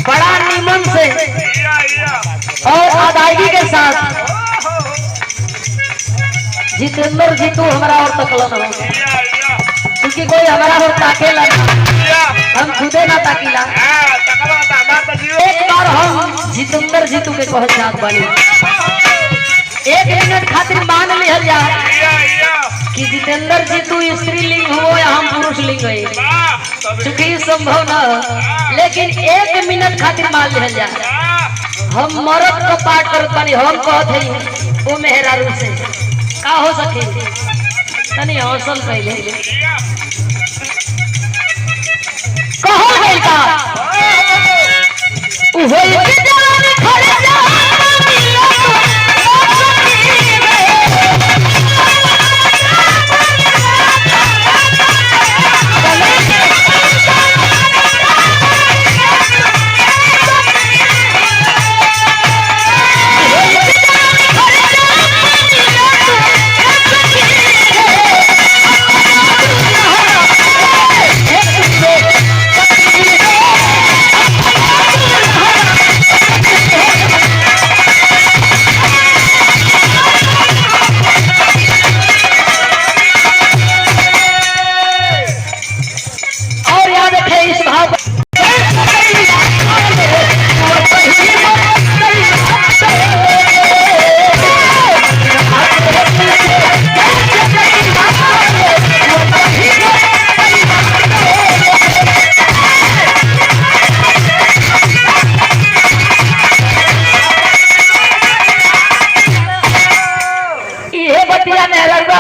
बड़ा निमन से और अदायगी के साथ जितेंद्र जी तू हमारा और तकलन हो, क्योंकि कोई हमारा और ताकेला हम खुदे ना ताकीला। एक बार हम जितेंद्र जी तू के कह चाहत बानी, 1 मिनट खातिर मान लिहल जा कि जितेंद्र जी तू स्त्रीलिंग हो या हम पुरुष लिंग है, चूंकि संभव न, लेकिन 1 मिनट खातिर मान लिहल जा। हम मर्द को पाठ करत बानी, हम कहत हई वो मेहरारू से का हो सके तनी हौसल पहले कहो है का होई के जवान खड़े जा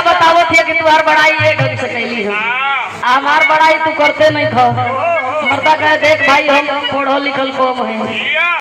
बतावत है कि तुम्हार बड़ाई एक ढंग से कैली है, हमार बड़ाई तू करते नहीं था। मर्दा कहे देख भाई हम पढ़ो लिखल कम है।